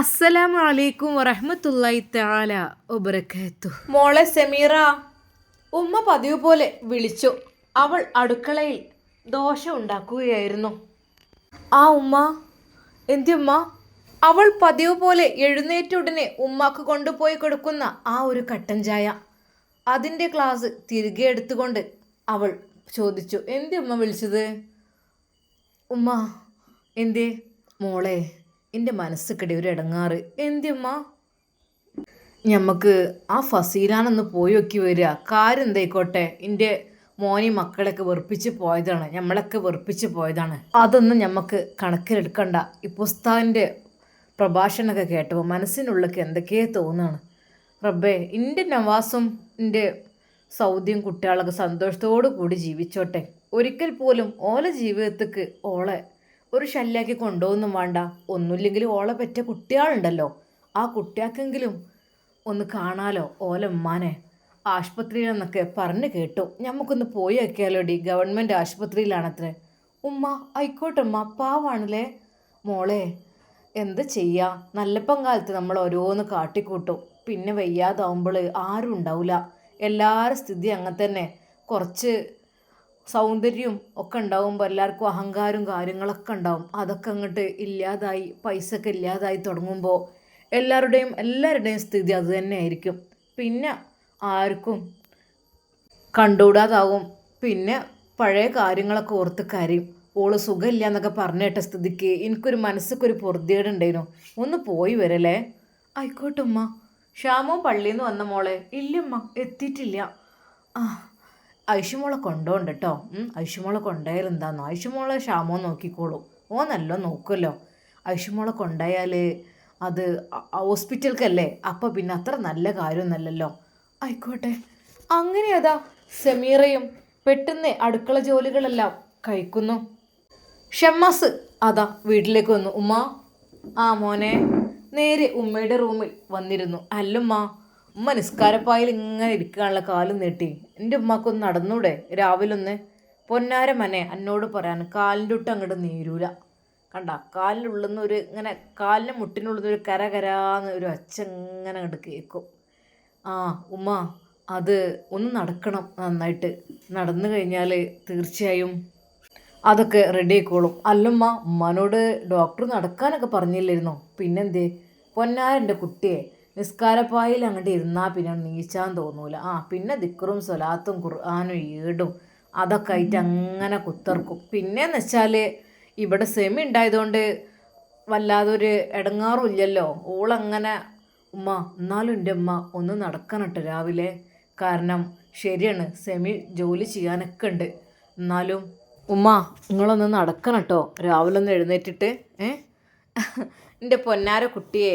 അസ്സലാമു അലൈക്കും വറഹ്മത്തുള്ളാഹി തആല വബറകാതുഹു. മോളെ സമീറ, ഉമ്മ പതിവ് പോലെ വിളിച്ചു. അവൾ അടുക്കളയിൽ ദോശ ഉണ്ടാക്കുകയായിരുന്നു. ആ ഉമ്മ, എന്തിയുമ്മ? അവൾ പതിവ് പോലെ എഴുന്നേറ്റ ഉടനെ ഉമ്മാക്ക് കൊണ്ടുപോയി കൊടുക്കുന്ന ആ ഒരു കട്ടൻ ചായ, അതിൻ്റെ ഗ്ലാസ് തിരികെ എടുത്തുകൊണ്ട് അവൾ ചോദിച്ചു, എന്തിയുമ്മ വിളിച്ചത്? ഉമ്മ, എന്തേ മോളെ? എൻ്റെ മനസ്സൊക്കെ ഒരു ഇടങ്ങാറ്. എന്തിയമ്മ? ഞമ്മക്ക് ആ ഫസീലാനൊന്ന് പോയി നോക്കി വരിക. കാര്യം എന്തായിക്കോട്ടെ, എൻ്റെ മോനി മക്കളൊക്കെ വെറുപ്പിച്ച് പോയതാണ്, നമ്മളൊക്കെ വെറുപ്പിച്ച് പോയതാണ്. അതൊന്നും ഞമ്മക്ക് കണക്കിലെടുക്കണ്ട. ഈ പുസ്തകൻ്റെ പ്രഭാഷണമൊക്കെ കേട്ടപ്പോൾ മനസ്സിനുള്ളിലേക്ക് എന്തൊക്കെയോ തോന്നുകയാണ്. റബ്ബേ, എൻ്റെ നവാസും എൻ്റെ സൗദിയും കുട്ടികളൊക്കെ സന്തോഷത്തോടു കൂടി ജീവിച്ചോട്ടെ. ഒരിക്കൽ പോലും ഓല ജീവിതത്തേക്ക് ഓളെ ഒരു ശല്യാക്കി കൊണ്ടുപോകുന്നും വേണ്ട. ഒന്നുമില്ലെങ്കിലും ഓളെ പറ്റ കുട്ടികളുണ്ടല്ലോ, ആ കുട്ടികൾക്കെങ്കിലും ഒന്ന് കാണാലോ ഓല ഉമ്മാനെ. ആശുപത്രിയിലെന്നൊക്കെ പറഞ്ഞു കേട്ടു. നമുക്കൊന്ന് പോയി വയ്ക്കാലോടി, ഗവൺമെൻറ് ആശുപത്രിയിലാണത്രേ. ഉമ്മ, ആയിക്കോട്ടെ ഉമ്മ, പാവാണല്ലേ മോളെ. എന്താ ചെയ്യുക, നല്ലപ്പം കാലത്ത് നമ്മൾ ഓരോന്ന് കാട്ടിക്കൂട്ടും, പിന്നെ വയ്യാതാവുമ്പോൾ ആരും ഉണ്ടാവില്ല. എല്ലാവരുടെ സ്ഥിതി അങ്ങനെ തന്നെ. കുറച്ച് സൗന്ദര്യവും ഒക്കെ ഉണ്ടാവുമ്പോൾ എല്ലാവർക്കും അഹങ്കാരവും കാര്യങ്ങളൊക്കെ ഉണ്ടാവും. അതൊക്കെ അങ്ങോട്ട് ഇല്ലാതായി, പൈസ ഒക്കെ ഇല്ലാതായി തുടങ്ങുമ്പോൾ എല്ലാവരുടെയും സ്ഥിതി അത് തന്നെ ആയിരിക്കും. പിന്നെ ആർക്കും കണ്ടുകൂടാതാവും. പിന്നെ പഴയ കാര്യങ്ങളൊക്കെ ഓർത്ത് കരയും. ഓള് സുഖമില്ല എന്നൊക്കെ പറഞ്ഞിട്ട സ്ഥിതിക്ക് എനിക്കൊരു മനസ്സൊക്കെ പൊറുതിയേടുണ്ടായിരുന്നു. ഒന്ന് പോയി വരല്ലേ? ആയിക്കോട്ടെ ഉമ്മ. ഷ്യാമോ പള്ളിയിൽ നിന്ന് വന്ന മോളെ? ഇല്ലമ്മ, എത്തിയിട്ടില്ല. ആ, ഐഷുമോളെ കൊണ്ടോണ്ട് കേട്ടോ. ഐഷുമോളെ കൊണ്ടായാൽ എന്താണെന്നോ, ഐഷുമോളെ ക്ഷാമോ നോക്കിക്കോളൂ. ഓ നല്ല നോക്കുമല്ലോ. ഐഷുമോളെ കൊണ്ടായാൽ അത് ഹോസ്പിറ്റൽക്കല്ലേ, അപ്പം പിന്നെ അത്ര നല്ല കാര്യമൊന്നുമല്ലല്ലോ. ആയിക്കോട്ടെ. അങ്ങനെ അതാ സമീറയും പെട്ടെന്ന് അടുക്കള ജോലികളെല്ലാം കഴിക്കുന്നു. ഷമ്മാസ് അതാ വീട്ടിലേക്ക് വന്നു. ഉമ്മ, ആ മോനെ. നേരെ ഉമ്മയുടെ റൂമിൽ വന്നിരുന്നു. അല്ലുമ്മ, ഉമ്മ നിസ്കാരപ്പായിൽ ഇങ്ങനെ ഇരിക്കാനുള്ള കാലും നീട്ടി. എൻ്റെ ഉമ്മക്കൊന്ന് നടന്നൂടെ രാവിലെ ഒന്ന്? പൊന്നാര മനെ, എന്നോട് പറയാൻ കാലിൻ്റെ ഒട്ട് അങ്ങോട്ട് നീരൂല. കണ്ട, കാലിൻ്റെ ഉള്ളിൽ നിന്ന് ഒരു ഇങ്ങനെ കാലിൻ്റെ മുട്ടിനുള്ളിൽ നിന്ന് ഒരു കരാന്ന് ഒരു ഒച്ച ഇങ്ങനെ അങ്ങോട്ട് കേൾക്കും. ആ ഉമ്മ, അത് ഒന്ന് നടക്കണം നന്നായിട്ട്. നടന്നു കഴിഞ്ഞാൽ തീർച്ചയായും അതൊക്കെ റെഡി ആയിക്കോളും. അല്ലമ്മ, ഉമ്മാനോട് ഡോക്ടർ നടക്കാനൊക്കെ പറഞ്ഞില്ലായിരുന്നോ? പിന്നെന്തേ പൊന്നാരൻ്റെ കുട്ടിയെ, നിസ്കാരപ്പായിൽ അങ്ങോട്ട് ഇരുന്നാൽ പിന്നെ നീച്ചാൻ തോന്നൂല. പിന്നെ ദിക്റും സ്വലാത്തും ഖുർആനും ഈടും അതൊക്കെ ആയിട്ട് അങ്ങനെ കുത്തിറക്കും. പിന്നെയെന്ന് വെച്ചാൽ ഇവിടെ സെമി ഉണ്ടായതുകൊണ്ട് വല്ലാതൊരു ഇടങ്ങാറും ഇല്ലല്ലോ. ഓളങ്ങനെ ഉമ്മ, എന്നാലും എൻ്റെ ഉമ്മ ഒന്ന് നടക്കണം കേട്ടോ രാവിലെ. കാരണം ശരിയാണ്, സെമി ജോലി ചെയ്യാനൊക്കെ ഉണ്ട്. എന്നാലും ഉമ്മ, നിങ്ങളൊന്ന് നടക്കണം കേട്ടോ രാവിലെ ഒന്ന് എഴുന്നേറ്റിട്ട്. എൻ്റെ പൊന്നാര കുട്ടിയെ,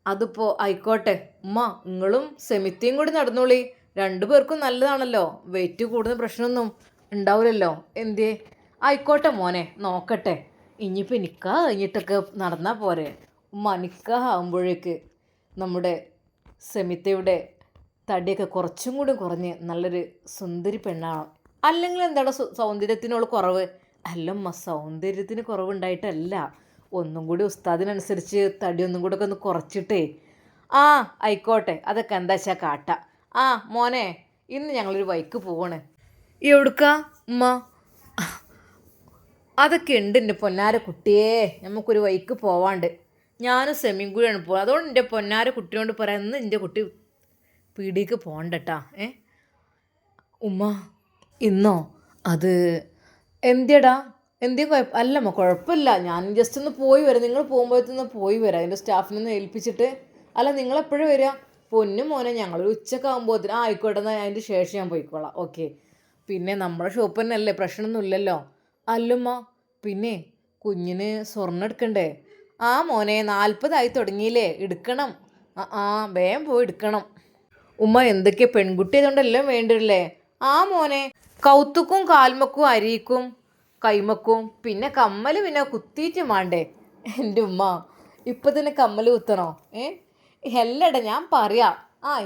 അതിപ്പോൾ ആയിക്കോട്ടെ ഉമ്മ, നിങ്ങളും സെമിത്തിയും കൂടി നടന്നോളി. രണ്ടുപേർക്കും നല്ലതാണല്ലോ. വെയിറ്റ് കൂടുന്ന പ്രശ്നമൊന്നും ഉണ്ടാവില്ലല്ലോ. എന്തേ? ആയിക്കോട്ടെ മോനെ, നോക്കട്ടെ. ഇനിയിപ്പോൾ നിക്കാഹ് കഴിഞ്ഞിട്ടൊക്കെ നടന്നാൽ പോരെ ഉമ്മ? നിക്കാഹ് ആകുമ്പോഴേക്ക് നമ്മുടെ സെമിത്തയുടെ തടിയൊക്കെ കുറച്ചും കൂടി കുറഞ്ഞ് നല്ലൊരു സുന്ദരി പെണ്ണാണ്. അല്ലെങ്കിൽ എന്താണ് സൗന്ദര്യത്തിനുള്ള കുറവ്? അല്ലമ്മ, സൗന്ദര്യത്തിന് കുറവുണ്ടായിട്ടല്ല, ഒന്നും കൂടി ഉസ്താദിനനുസരിച്ച് തടി ഒന്നും കൂടെ ഒക്കെ ഒന്ന് കുറച്ചിട്ടേ. ആയിക്കോട്ടെ, അതൊക്കെ എന്താ വെച്ചാൽ കാട്ടാം. മോനെ, ഇന്ന് ഞങ്ങളൊരു വൈക്ക് പോവാണ്. എവിടുക്കാ ഉമ്മ? അതൊക്കെ ഉണ്ട് എൻ്റെ പൊന്നാര കുട്ടിയേ, നമുക്കൊരു വൈക്ക് പോവാണ്ട്. ഞാനും സെമിയും കൂടിയാണ് പോകുന്നത്. അതുകൊണ്ട് എൻ്റെ പൊന്നാര കുട്ടിയോട് പറയാം, ഇന്ന് എൻ്റെ കുട്ടി പീടിക്ക് പോകണ്ടട്ടാ. ഉമ്മ, ഇന്നോ? അത് എന്തിയടാ? എന്തേ അല്ലമ്മ, കുഴപ്പമില്ല. ഞാൻ ജസ്റ്റ് ഒന്ന് പോയി വരാം. നിങ്ങൾ പോകുമ്പോഴത്തേന്ന് പോയി വരാം, എൻ്റെ സ്റ്റാഫിനൊന്ന് ഏൽപ്പിച്ചിട്ട്. അല്ല, നിങ്ങളെപ്പോഴും വരിക? പൊന്നും മോനെ, ഞങ്ങളൊരു ഉച്ചക്ക് ആകുമ്പോഴത്തേന്. ആയിക്കോട്ടെ, എന്നാൽ അതിൻ്റെ ശേഷം ഞാൻ പോയിക്കോളാം. ഓക്കെ. പിന്നെ നമ്മുടെ ഷോപ്പ് തന്നെ അല്ലേ, പ്രശ്നമൊന്നും ഇല്ലല്ലോ. അല്ലുമ്മ, പിന്നെ കുഞ്ഞിന് സ്വർണ്ണം എടുക്കണ്ടേ? മോനെ, 40 തുടങ്ങിയില്ലേ, എടുക്കണം. വേഗം പോയി എടുക്കണം. ഉമ്മ, എന്തൊക്കെയാ പെൺകുട്ടി ആയതുകൊണ്ടെല്ലാം വേണ്ടില്ലേ? മോനെ, കൗത്തുക്കും കാൽമക്കും അരിക്കും കൈമക്കും പിന്നെ കമ്മൽ പിന്നെ കുത്തിയിട്ട് വേണ്ടേ? എൻ്റെ ഉമ്മ, ഇപ്പം തന്നെ കമ്മൽ കുത്തണോ? എല്ലട, ഞാൻ പറയാം.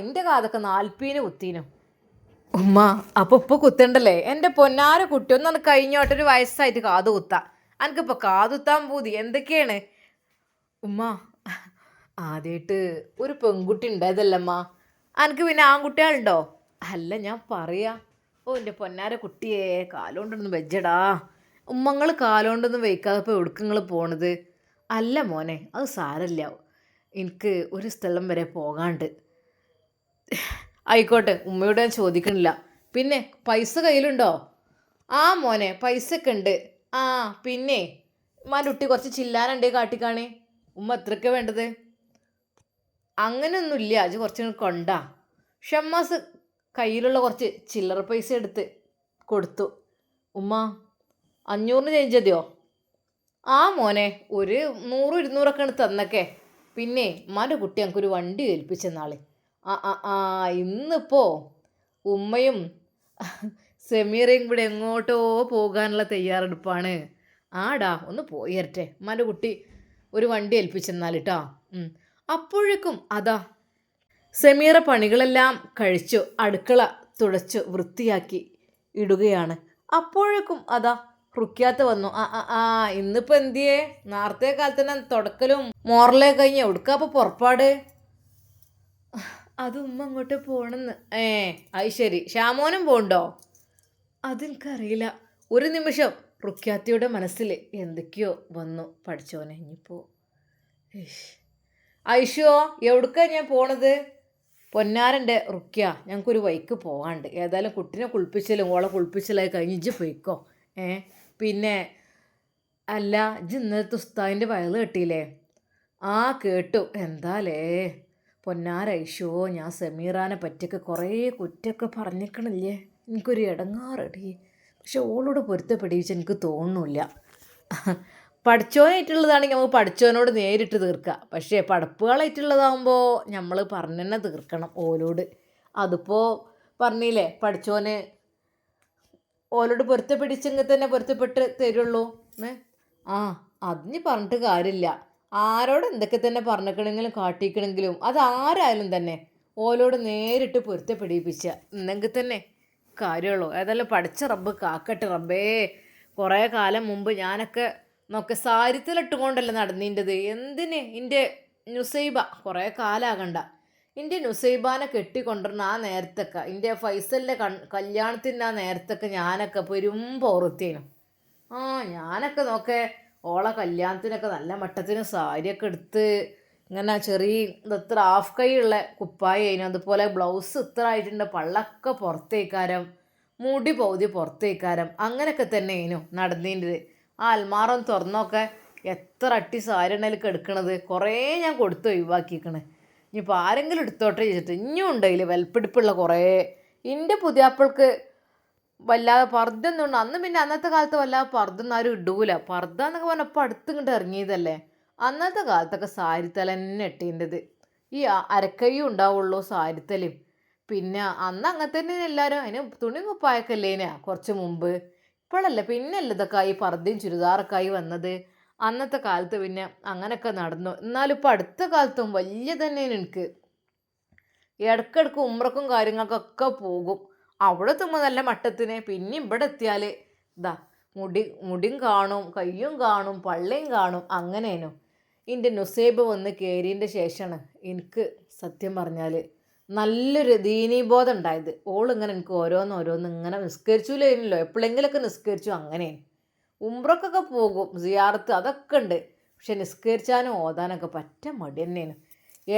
എൻ്റെ കാതൊക്കെ 40 കുത്തീനും. ഉമ്മ, അപ്പോൾ ഇപ്പോൾ കുത്തണ്ടല്ലേ? എൻ്റെ പൊന്നാര കുട്ടി, ഒന്നാണ് കഴിഞ്ഞോട്ടെ, ഒരു വയസ്സായിട്ട് കാത് കുത്താം. എനിക്കിപ്പോൾ കാത് കുത്താൻ പൂതി. എന്തൊക്കെയാണ് ഉമ്മ? ആദ്യമായിട്ട് ഒരു പെൺകുട്ടി ഉണ്ടായതല്ലമ്മ. അനക്ക് പിന്നെ ആൺകുട്ടികളുണ്ടോ? അല്ല ഞാൻ പറയാ. ഓ എൻ്റെ പൊന്നാര കുട്ടിയെ കാലുകൊണ്ടൊന്നും വെച്ചടാ. ഉമ്മങ്ങൾ കാലുകൊണ്ടൊന്നും വയ്ക്കാതെ ഇപ്പോൾ എവിടേക്ക് പോണത്? അല്ല മോനെ അത് സാരല്ല. എനിക്ക് ഒരു സ്ഥലം വരെ പോകാണ്ട്. ആയിക്കോട്ടെ ഉമ്മയോട് ഞാൻ ചോദിക്കണില്ല. പിന്നെ പൈസ കയ്യിലുണ്ടോ? ആ മോനെ പൈസ ഒക്കെ ഉണ്ട്. ആ പിന്നെ ഉമ്മാൻ്റെ കുറച്ച് ചില്ലാനുണ്ടേ കാട്ടിക്കാണേ. ഉമ്മ എത്രയ്ക്കാണ് വേണ്ടത്? അങ്ങനെയൊന്നുമില്ല, അത് കുറച്ച് കൊണ്ടാ. ഷമ്മാസ് കയ്യിലുള്ള കുറച്ച് ചില്ലറ പൈസ എടുത്ത് കൊടുത്തു. ഉമ്മ 500 ചേഞ്ച് മതിയോ? ആ മോനെ ഒരു 100-200 തന്നൊക്കെ. പിന്നെ ഉമ്മാൻ്റെ കുട്ടി ഞങ്ങൾക്കൊരു വണ്ടി ഏൽപ്പിച്ചെന്നാളെ. ആ ആ ആ ഇന്നിപ്പോൾ ഉമ്മയും സെമീറയും കൂടെ എങ്ങോട്ടോ പോകാനുള്ള തയ്യാറെടുപ്പാണ്. ആടാ ഒന്ന് പോയി വരട്ടെ. ഉമ്മാൻ്റെ കുട്ടി ഒരു വണ്ടി ഏൽപ്പിച്ചെന്നാലിട്ടാ. അപ്പോഴേക്കും അതാ സെമീറ പണികളെല്ലാം കഴിച്ചു അടുക്കള തുടച്ചു വൃത്തിയാക്കി ഇടുകയാണ്. അപ്പോഴേക്കും അതാ റുക്യാത്ത് വന്നു. ആ ആ ആ ഇന്നിപ്പോൾ എന്തിയേ? നേരത്തെ കാലത്ത് തന്നെ തുടക്കലും മോറലേ കഴിഞ്ഞ് എവിടുക്കാപ്പോൾ പുറപ്പാട്? അത് ഉമ്മ അങ്ങോട്ട് പോണെന്ന്. അത് ശരി. ഷാമോനും പോണ്ടോ? അതെനിക്കറിയില്ല. ഒരു നിമിഷം റുക്യാത്തിയുടെ മനസ്സിൽ എന്തൊക്കെയോ വന്നു. പഠിച്ചോനെ ഇനിയിപ്പോൾ ഐഷോ എവിടുക്കാ ഞാൻ പോണത്? പൊന്നാരൻ്റെ റുക്യ ഞങ്ങൾക്കൊരു വൈക്ക് പോകാണ്ട്. ഏതായാലും കുട്ടീനെ കുളിപ്പിച്ചാലും ഓളെ കുളിപ്പിച്ചാലായി കഴിഞ്ഞ് ഇജ്ജ് പോയിക്കോ. പിന്നെ അല്ല ഇജ്ജ് ഇന്നലത്തെ ഉസ്താദിൻ്റെ വയല് കെട്ടിയില്ലേ? ആ കേട്ടു. എന്താലേ പൊന്നാരൈഷോ, ഞാൻ സമീറാനെ പറ്റിയൊക്കെ കുറേ കുറ്റമൊക്കെ പറഞ്ഞിക്കണില്ലേ. എനിക്കൊരു ഇടങ്ങാറടി. പക്ഷെ ഓളോട് പൊരുത്തപ്പെടിച്ച് എനിക്ക് തോന്നുന്നില്ല. പഠിച്ചോനായിട്ടുള്ളതാണെങ്കിൽ നമുക്ക് പഠിച്ചോനോട് നേരിട്ട് തീർക്കാം. പക്ഷേ പടപ്പുകളായിട്ടുള്ളതാകുമ്പോൾ നമ്മൾ പറഞ്ഞു തന്നെ തീർക്കണം ഓലോട്. അതിപ്പോൾ പറഞ്ഞില്ലേ പഠിച്ചോന് ഓലോട് പൊരുത്തപ്പെടിച്ചെങ്കിൽ തന്നെ പൊരുത്തപ്പെട്ട് തരുള്ളൂ. ആ അതിന് പറഞ്ഞിട്ട് കാര്യമില്ല. ആരോട് എന്തൊക്കെ തന്നെ പറഞ്ഞിക്കണമെങ്കിലും കാട്ടിക്കണമെങ്കിലും അതാരായാലും തന്നെ ഓലോട് നേരിട്ട് പൊരുത്തപ്പെടിപ്പിച്ച എന്നെങ്കിൽ തന്നെ കാര്യമുള്ളൂ. ഏതായാലും പഠിച്ച റബ്ബ് കാക്കട്ടെ റബ്ബേ. കുറേ കാലം മുമ്പ് ഞാനൊക്കെ നോക്കെ സാരിത്തിലിട്ടുകൊണ്ടല്ലേ നടന്നീൻ്റെത്. എന്തിന് എൻ്റെ നുസൈബ കുറേ കാലാകണ്ട എൻ്റെ നുസൈബാനെ കെട്ടിക്കൊണ്ടിരുന്ന ആ നേരത്തൊക്കെ എൻ്റെ ഫൈസലിൻ്റെ കല്യാണത്തിൻ്റെ ആ നേരത്തൊക്കെ ഞാനൊക്കെ പെരും പോറത്തേനു. ഞാനൊക്കെ നോക്കെ ഓളെ കല്യാണത്തിനൊക്കെ നല്ല മട്ടത്തിന് സാരിയൊക്കെ എടുത്ത് ഇങ്ങനെ ചെറിയ ഇത്ര ഹാഫ് കൈയുള്ള കുപ്പായേനു. അതുപോലെ ബ്ലൗസ് ഇത്ര ആയിട്ടുണ്ട്. പള്ളൊക്കെ പുറത്തേക്കാരം, മുടി പൗതി പുറത്തേക്കാരം. അങ്ങനെയൊക്കെ തന്നെയേനു നടന്നീൻ്റെത്. ആ അൽമാറം തുറന്നൊക്കെ എത്ര അട്ടി സാരി ഉണ്ടെങ്കിൽ എടുക്കണത് കുറേ ഞാൻ കൊടുത്ത് ഒഴിവാക്കിക്കണ്. ഇനിയിപ്പോൾ ആരെങ്കിലും എടുത്തോട്ടെ ചോദിച്ചിട്ട് ഇനിയും ഉണ്ടായില്ല വിലപ്പിടിപ്പുള്ള കുറേ. എൻ്റെ പുതിയാപ്പിൾക്ക് വല്ലാതെ പർദ്ദൊന്നും ഉണ്ട്. അന്ന് പിന്നെ അന്നത്തെ കാലത്ത് വല്ലാതെ പർദ്ദൊന്നും ആരും ഇടൂല. പർദ്ദ എന്നൊക്കെ പറഞ്ഞപ്പോൾ അടുത്ത് ഇങ്ങോട്ട് ഇറങ്ങിയതല്ലേ. അന്നത്തെ കാലത്തൊക്കെ സാരിത്തല തന്നെ ഇട്ടേണ്ടത്. ഈ അരക്കയ്യും ഉണ്ടാവുള്ളൂ സാരിത്തലും. പിന്നെ അന്ന് അങ്ങനെ തന്നെ എല്ലാവരും അതിന് തുണി കുപ്പായൊക്കെല്ലേനാ കുറച്ച് മുമ്പ്. ഇപ്പോഴല്ലേ പിന്നല്ല ഇതൊക്കെ ആയി പർദ്ദയും ചുരിദാറൊക്കെ ആയി വന്നത്. അന്നത്തെ കാലത്ത് പിന്നെ അങ്ങനെയൊക്കെ നടന്നു. എന്നാലും ഇപ്പോൾ അടുത്ത കാലത്തും വലിയ തന്നെ എനിക്ക് ഇടയ്ക്കിടയ്ക്ക് ഉമ്രക്കും കാര്യങ്ങൾക്കൊക്കെ പോകും. അവിടെ എത്തുമ്പോൾ നല്ല മട്ടത്തിന്. പിന്നെ ഇവിടെ എത്തിയാൽ ഇതാ മുടിയും കാണും, കയ്യും കാണും, പള്ളയും കാണും. അങ്ങനേനു. എൻ്റെ നുസൈബ് വന്ന് കയറിയതിൻ്റെ ശേഷമാണ് എനിക്ക് സത്യം പറഞ്ഞാൽ നല്ലൊരു ദീനീബോധം ഉണ്ടായത്. ഓളിങ്ങനെ എനിക്ക് ഓരോന്നോരോന്ന് ഇങ്ങനെ നിസ്കരിച്ചില്ലല്ലോ, എപ്പോഴെങ്കിലൊക്കെ നിസ്കരിച്ചു. അങ്ങനെയാണ്. ഉംറക്കൊക്കെ പോകും, സിയാറത്ത് അതൊക്കെ ഉണ്ട്. പക്ഷെ നിസ്കരിച്ചാനും ഓതാനൊക്കെ പറ്റ മടി തന്നെയാണ്.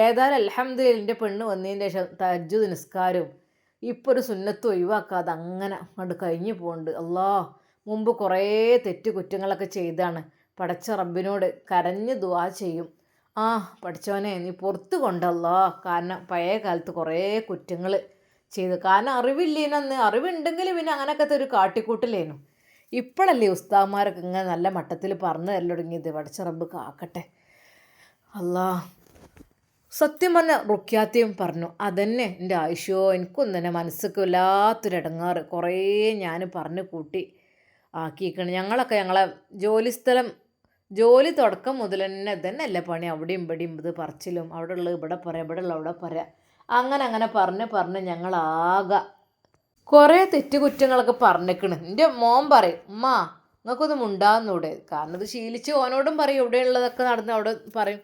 ഏതായാലും അൽഹംദുലില്ലാ എൻ്റെ പെണ്ണ് വന്നതിൻ്റെ ശേഷം തഹജ്ജുദ് നിസ്കാരവും ഇപ്പോൾ ഒരു സുന്നത്ത് ഒഴിവാക്കാതെ അങ്ങനെ അങ്ങോട്ട് കഴിഞ്ഞു പോകുന്നുണ്ട്. അല്ലാ മുമ്പ് കുറേ തെറ്റ് കുറ്റങ്ങളൊക്കെ ചെയ്താണ്. പടച്ച റബ്ബിനോട് കരഞ്ഞ് ദുആ ചെയ്യും. പഠിച്ചവനെ നീ പുറത്ത് കൊണ്ടല്ലോ. കാരണം പഴയ കാലത്ത് കുറേ കുറ്റങ്ങൾ ചെയ്തു. കാരണം അറിവില്ലേനന്ന്. അറിവുണ്ടെങ്കിൽ പിന്നെ അങ്ങനെയൊക്കെ ഒരു കാട്ടിക്കൂട്ടില്ലേനു. ഇപ്പോഴല്ലേ ഉസ്താദ്മാരൊക്കെ ഇങ്ങനെ നല്ല മട്ടത്തിൽ പറഞ്ഞു തരൽ തുടങ്ങിയത്. പടച്ച റബ്ബ് കാക്കട്ടെ. അല്ലാ സത്യം പറഞ്ഞ റുക്യാത്തിയും പറഞ്ഞു അതന്നെ എൻ്റെ ആയിഷോ. എനിക്കൊന്നും തന്നെ മനസ്സൊക്കെ വല്ലാത്തൊരിടങ്ങാറ്. കുറേ ഞാൻ പറഞ്ഞു കൂട്ടി ആക്കിയിരിക്കണം. ഞങ്ങളെ ജോലി തുടക്കം മുതൽ തന്നെ അല്ലേ പണി. അവിടെയും ഇവിടെയും ഇത് പറച്ചിലും അവിടെ ഉള്ളത് ഇവിടെ പറയാം, ഇവിടെ ഉള്ള അവിടെ പറയാം. അങ്ങനെ പറഞ്ഞ് ഞങ്ങളാകെ കുറേ തെറ്റുകുറ്റങ്ങളൊക്കെ പറഞ്ഞേക്കണ്. എൻ്റെ മോൻ പറയും ഉമ്മ നിങ്ങൾക്കൊന്നും ഉണ്ടാകുന്നൂടെ. കാരണം ഇത് ശീലിച്ച് ഓനോടും പറയും. ഇവിടെയുള്ളതൊക്കെ നടന്ന് അവിടെ പറയും.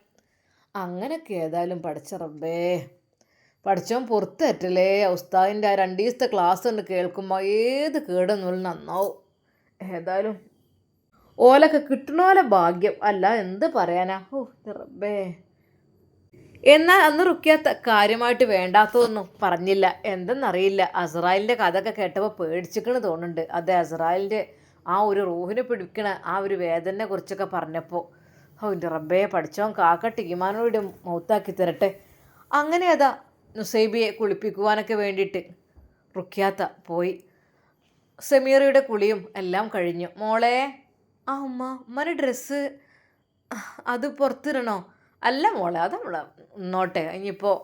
അങ്ങനെയൊക്കെ ഏതായാലും പഠിച്ച റബ്ബേ, പഠിച്ചോൻ പുറത്തേറ്റല്ലേ. ഉസ്താദിൻ്റെ ആ 2 ദിവസത്തെ ക്ലാസ് ഉണ്ട് കേൾക്കുമ്പോൾ ഏത് കേടൊന്നും നന്നാവും. ഏതായാലും ഓലൊക്കെ കിട്ടണ പോലെ ഭാഗ്യം, അല്ല എന്ത് പറയാനാ. ഓ റബ്ബേ. എന്നാൽ അന്ന് റുക്കിയാത്ത കാര്യമായിട്ട് വേണ്ടാത്തതൊന്നും പറഞ്ഞില്ല. എന്തെന്നറിയില്ല, അസ്രായേലിൻ്റെ കഥയൊക്കെ കേട്ടപ്പോൾ പേടിച്ചിക്കണ് തോന്നുന്നുണ്ട്. അതെ, അസ്രായേലിൻ്റെ ആ ഒരു റൂഹിനെ പിടിക്കണ ആ ഒരു വേദനയെ കുറിച്ചൊക്കെ പറഞ്ഞപ്പോൾ എൻ്റെ റബ്ബേ, പഠിച്ചവൻ കാക്കട്ടെ, ഈമാനോട് മൗത്താക്കി തരട്ടെ. അങ്ങനെ അതാ നുസൈബിയെ കുളിപ്പിക്കുവാനൊക്കെ വേണ്ടിയിട്ട് റുക്കിയാത്ത പോയി. സമീറയുടെ കുളിയും എല്ലാം കഴിഞ്ഞു. മോളെ, ആ ഉമ്മൻ്റെ ഡ്രസ്സ് അത് പുറത്തിടണോ? അല്ല മോളെ, അത് നമ്മൾ ഇന്നോട്ടെ, ഇനിയിപ്പോൾ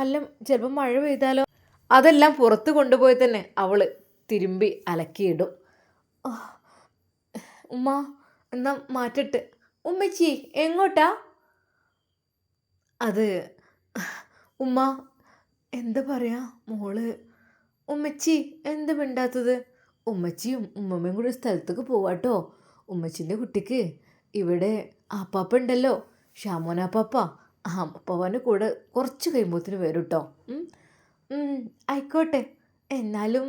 അല്ല ചിലപ്പോൾ മഴ പെയ്താലോ. അതെല്ലാം പുറത്ത് കൊണ്ടുപോയി തന്നെ അവൾ തിരുമ്പി അലക്കിയിടും. ഉമ്മ എന്നാ മാറ്റിട്ട്. ഉമ്മച്ചി എങ്ങോട്ടാ? അത് ഉമ്മ എന്താ പറയാ മോള്. ഉമ്മച്ചി എന്ത് മിണ്ടാത്തത്? ഉമ്മച്ചിയും ഉമ്മമ്മയും കൂടി സ്ഥലത്തേക്ക് പോവാട്ടോ. ഉമ്മച്ചിൻ്റെ കുട്ടിക്ക് ഇവിടെ ആപ്പാപ്പ ഉണ്ടല്ലോ, ഷാമോനാപ്പാപ്പ. അപ്പാപ്പൻ്റെ കൂടെ കുറച്ച് കഴിയുമ്പോഴത്തിന് വരും കേട്ടോ. ആയിക്കോട്ടെ. എന്നാലും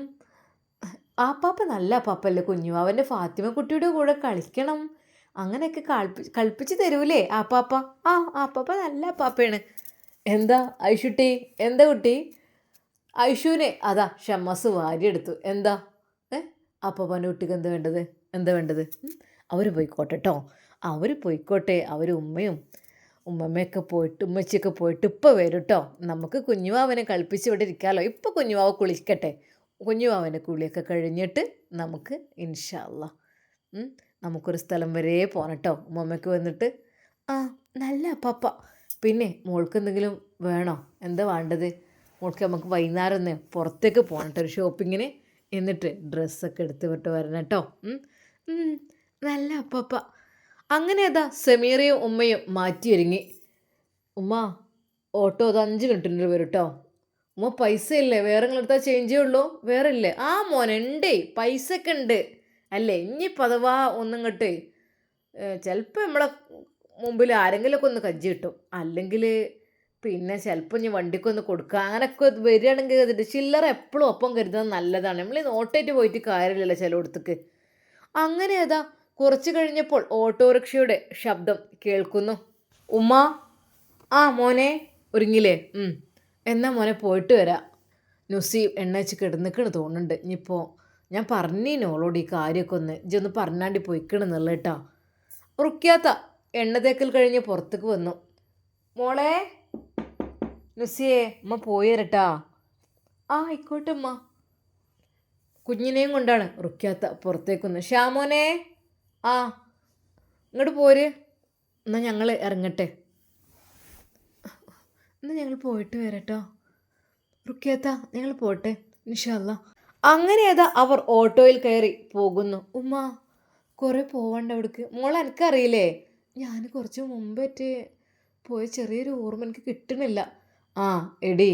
ആപ്പാപ്പ നല്ല അപ്പാപ്പല്ലേ കുഞ്ഞു, അവൻ്റെ ഫാത്തിമ കുട്ടിയുടെ കൂടെ കളിക്കണം. അങ്ങനെയൊക്കെ കളിപ്പിച്ച് തരൂലേ ആപ്പാപ്പ? ആ, ആപ്പാപ്പ നല്ല അപ്പാപ്പയാണ്. എന്താ ഐഷുട്ടി, എന്താ കുട്ടി? ഐഷുവിനെ അതാ ഷമ്മസ് വാരിയെടുത്തു. എന്താ അപ്പാപ്പൻ്റെ കുട്ടിക്ക് എന്താ വേണ്ടത്? അവർ പോയിക്കോട്ടെ കേട്ടോ, അവർ പോയിക്കോട്ടെ. അവർ ഉമ്മമ്മയൊക്കെ പോയിട്ട് ഉമ്മച്ചിയൊക്കെ പോയിട്ട് ഇപ്പോൾ വരും കേട്ടോ. നമുക്ക് കുഞ്ഞുവാവനെ കളിപ്പിച്ച് ഇവിടെ ഇരിക്കാമല്ലോ. ഇപ്പോൾ കുഞ്ഞുവാവ കുളിക്കട്ടെ. കുഞ്ഞുവാവൻ്റെ കുളിയൊക്കെ കഴിഞ്ഞിട്ട് നമുക്ക് ഇൻഷാ അല്ലാ നമുക്കൊരു സ്ഥലം വരെ പോകണം കേട്ടോ. ഉമ്മമ്മയ്ക്ക് വന്നിട്ട് ആ നല്ല അപ്പാപ്പ. പിന്നെ മോൾക്ക് എന്തെങ്കിലും വേണോ? എന്താ വേണ്ടത് മോൾക്ക്? നമുക്ക് വൈകുന്നേരം ഒന്ന് പുറത്തേക്ക് പോകണം കേട്ടോ, ഒരു ഷോപ്പിങ്ങിന്. എന്നിട്ട് ഡ്രസ്സൊക്കെ എടുത്ത് വിട്ട് വരണം കേട്ടോ. നല്ല അപ്പാപ്പ. അങ്ങനെ അതാ സമീറയും ഉമ്മയും മാറ്റി ഒരുങ്ങി. ഉമ്മ ഓട്ടോ അത് 5 മിനിറ്റിന് വരും കേട്ടോ. ഉമ്മ പൈസ ഇല്ലേ? വേറെ നിങ്ങളെടുത്താൽ ചേഞ്ചേ ഉള്ളൂ? വേറെ ഇല്ലേ? ആ മോനെ ഉണ്ടേ, പൈസ ഒക്കെ ഉണ്ട്. അല്ലേ ഇനിയിപ്പോൾ അഥവാ ഒന്നും കിട്ടേ ചിലപ്പോൾ നമ്മളെ മുമ്പിൽ ആരെങ്കിലുമൊക്കെ ഒന്ന് കജ്ജി കിട്ടും. അല്ലെങ്കിൽ പിന്നെ ചിലപ്പോൾ ഇനി വണ്ടിക്കൊന്ന് കൊടുക്കുക, അങ്ങനെയൊക്കെ വരികയാണെങ്കിൽ കരുതിട്ട് ചില്ലറ എപ്പോഴും ഒപ്പം കരുതുന്നത് നല്ലതാണ്. നമ്മൾ ഈ നോട്ടേറ്റ് പോയിട്ട് കാര്യമില്ലല്ലോ ചിലയിടത്തേക്ക്. അങ്ങനെ അതാ കുറച്ച് കഴിഞ്ഞപ്പോൾ ഓട്ടോറിക്ഷയുടെ ശബ്ദം കേൾക്കുന്നു. ഉമ്മ, ആ മോനെ ഒരുങ്ങില്ലേ? എന്നാ മോനെ പോയിട്ട് വരാം. നുസീം എണ്ണച്ച് കിടന്നിക്കണ് തോന്നുന്നുണ്ട്. ഇനിയിപ്പോൾ ഞാൻ പറഞ്ഞിനോളോട് ഈ കാര്യമൊക്കെ ഇജൊന്ന് പറഞ്ഞാണ്ടി പോയിക്കണെന്നുള്ള കേട്ടോ. റുക്കിയാത്ത എണ്ണ തേക്കൽ കഴിഞ്ഞ് പുറത്തേക്ക് വന്നു. മോളെ നുസിയെ, അമ്മ പോയി തരട്ടാ. ആ ആയിക്കോട്ടെ അമ്മ. കുഞ്ഞിനെയും കൊണ്ടാണ് റുക്കിയാത്ത പുറത്തേക്ക് വന്നു. ഷാമോനെ, ആ ഇങ്ങോട്ട് പോര്. എന്നാൽ ഞങ്ങൾ ഇറങ്ങട്ടെ. എന്നാൽ ഞങ്ങൾ പോയിട്ട് വരട്ടോ റുക്കിയാത്ത, ഞങ്ങൾ പോട്ടെ ഇൻഷാ അല്ലാ. അങ്ങനെ അതാ അവർ ഓട്ടോയിൽ കയറി പോകുന്നു. ഉമ്മ കുറേ പോവണ്ട അവിടേക്ക്. മോളെ എനിക്കറിയില്ലേ, ഞാൻ കുറച്ച് മുമ്പേറ്റ് പോയ ചെറിയൊരു ഓർമ്മ എനിക്ക് കിട്ടണില്ല. ആ എടി